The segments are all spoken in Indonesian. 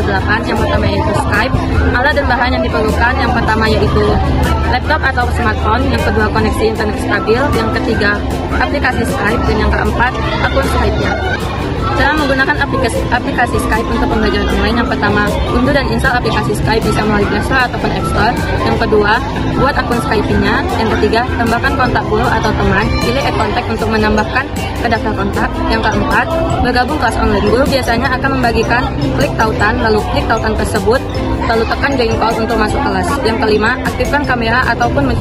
8. Yang pertama yaitu Skype. Alat dan bahan yang diperlukan yang pertama yaitu laptop atau smartphone, yang kedua koneksi internet stabil, yang ketiga aplikasi Skype, dan yang keempat akun Skype-nya. Cara menggunakan aplikasi Skype untuk pembelajaran online: yang pertama, unduh dan install aplikasi Skype bisa melalui Play Store ataupun App Store. Yang kedua, buat akun Skype-nya. Yang ketiga, tambahkan kontak guru atau teman, pilih add contact untuk menambahkan ke daftar kontak. Yang keempat, bergabung kelas online. Guru biasanya akan membagikan klik tautan, lalu klik tautan tersebut, lalu tekan join call untuk masuk kelas. Yang kelima, aktifkan kamera ataupun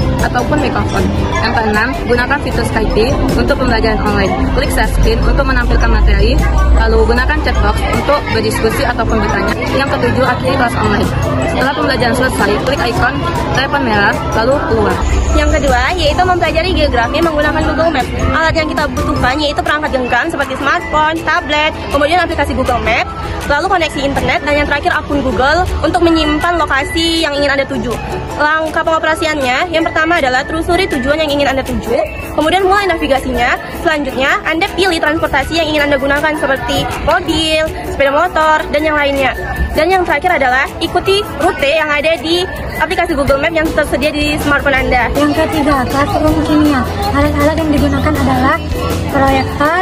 mikrofon. Yang keenam, gunakan fitur Skype untuk pembelajaran online. Klik share screen untuk menampilkan materi, lalu gunakan chat box untuk berdiskusi ataupun bertanya. Yang ketujuh, akhiri kelas online. Setelah pembelajaran selesai, klik ikon telepon merah, lalu keluar. Yang kedua, yaitu mempelajari geografi menggunakan Google Maps. Alat yang kita butuhkan yaitu perangkat genggam seperti smartphone, tablet, kemudian aplikasi Google Maps, lalu koneksi internet, dan yang terakhir akun Google untuk menyimpan lokasi yang ingin Anda tuju. Langkah pengoperasiannya, yang pertama adalah telusuri tujuan yang ingin Anda tuju, kemudian mulai navigasinya. Selanjutnya, Anda pilih transportasi yang ingin Anda gunakan seperti mobil, sepeda motor, dan yang lainnya. Dan yang terakhir adalah ikuti rute yang ada di aplikasi Google Maps yang tersedia di smartphone Anda. Yang ketiga, classroom kimia. Alat-alat yang digunakan adalah proyektor,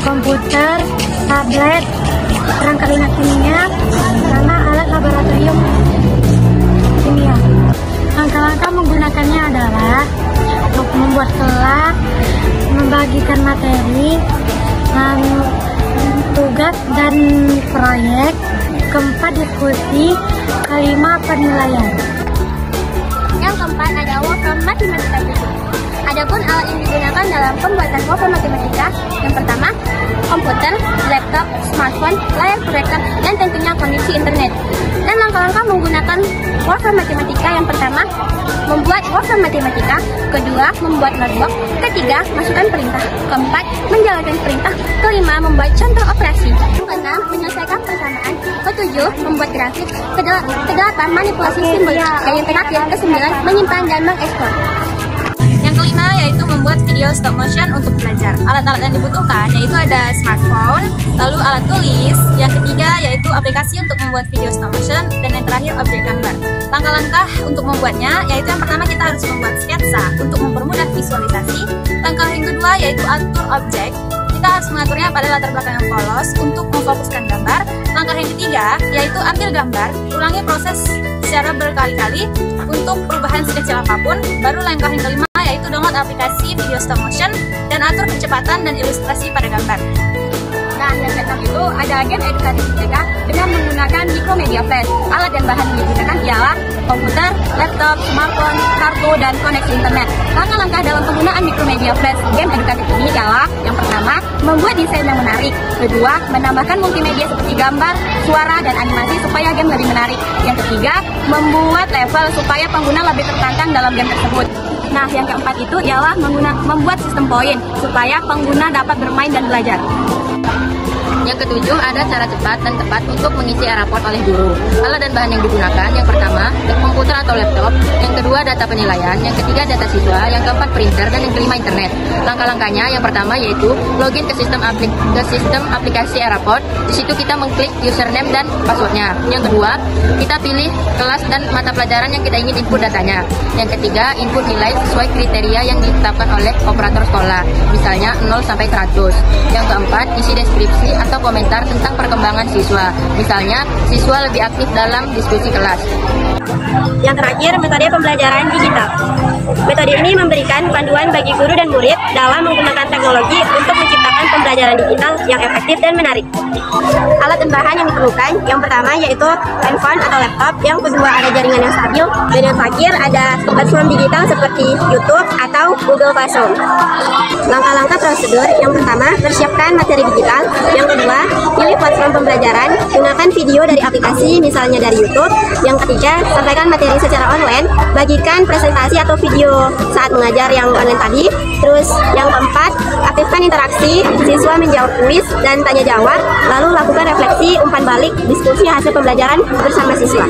komputer, tablet, perangkat lunak kimia, sama alat laboratorium kimia. Langkah-langkah menggunakannya adalah untuk membuat kelas, membagikan materi, tugas dan proyek. Keempat, diskusi. Kelima, penilaian. Yang keempat ada Wolfram Matematika 7. Adapun alat yang digunakan dalam pembuatan Wolfram Matematika, yang pertama, komputer, laptop, smartphone, layar proyektor, dan tentunya koneksi internet. Dan langkah-langkah menggunakan Wolfram Matematika: yang pertama, membuat Wolfram Matematika. Kedua, membuat notebook. Ketiga, masukkan perintah. Keempat, menjalankan perintah. Kelima, membuat contoh operasi. Keenam, menyelesaikan persamaan. Ketujuh, membuat grafik. Kedelapan, manipulasi simbol. Dan yang terakhir, kesembilan, menyimpan dan mengekspor. Yang kelima yaitu membuat video stop motion untuk belajar. Alat-alat yang dibutuhkan yaitu ada smartphone, lalu alat tulis. Yang ketiga yaitu aplikasi untuk membuat video stop motion, dan yang terakhir objek gambar. Langkah-langkah untuk membuatnya yaitu yang pertama, kita harus membuat sketsa untuk mempermudah visualisasi. Langkah yang kedua yaitu atur objek. Kita harus mengaturnya pada latar belakang yang polos untuk memfokuskan gambar. Langkah yang ketiga yaitu ambil gambar, ulangi proses secara berkali-kali untuk perubahan sekecil apapun. Baru langkah yang kelima yaitu download aplikasi video stop motion dan atur kecepatan dan ilustrasi pada gambar. Nah, yang keenam itu ada game edukatif IPK dengan menggunakan Micromedia Flash. Alat dan bahan yang digunakan ialah komputer, laptop, smartphone, kartu, dan koneksi internet. Langkah-langkah dalam penggunaan Micromedia Flash game edukatif ini ialah: yang pertama, membuat desain yang menarik. Kedua, menambahkan multimedia seperti gambar, suara, dan animasi supaya game lebih menarik. Yang ketiga, membuat level supaya pengguna lebih tertantang dalam game tersebut. Nah, yang keempat itu ialah membuat sistem poin supaya pengguna dapat bermain dan belajar. Yang ketujuh, ada cara cepat dan tepat untuk mengisi raport oleh guru. Alat dan bahan yang digunakan: yang pertama, komputer atau laptop. Yang kedua, data penilaian. Yang ketiga, data siswa. Yang keempat, printer. Dan yang kelima, internet. Langkah-langkahnya yang pertama yaitu login ke sistem aplikasi raport. Di situ kita mengklik username dan passwordnya. Yang kedua, kita pilih kelas dan mata pelajaran yang kita ingin input datanya. Yang ketiga, input nilai sesuai kriteria yang ditetapkan oleh operator sekolah, misalnya 0 sampai 100. Yang keempat, isi deskripsi atau komentar tentang perkembangan siswa, misalnya siswa lebih aktif dalam diskusi kelas. Yang terakhir, metode pembelajaran digital. Metode ini memberikan panduan bagi guru dan murid dalam menggunakan teknologi untuk menciptakan pembelajaran digital yang efektif dan menarik. Alat dan bahan yang diperlukan: yang pertama yaitu handphone atau laptop, yang kedua ada jaringan yang stabil, dan yang terakhir ada platform digital seperti YouTube atau Google Classroom. Langkah-langkah prosedur: yang pertama, persiapkan materi digital. Yang kedua, pilih platform pembelajaran, gunakan video dari aplikasi misalnya dari YouTube. Yang ketiga, sampaikan materi secara online, bagikan presentasi atau video saat mengajar yang online tadi. Terus yang keempat, aktifkan interaksi, siswa menjawab kuis dan tanya jawab, lalu lakukan refleksi, umpan balik, diskusi hasil pembelajaran bersama siswa.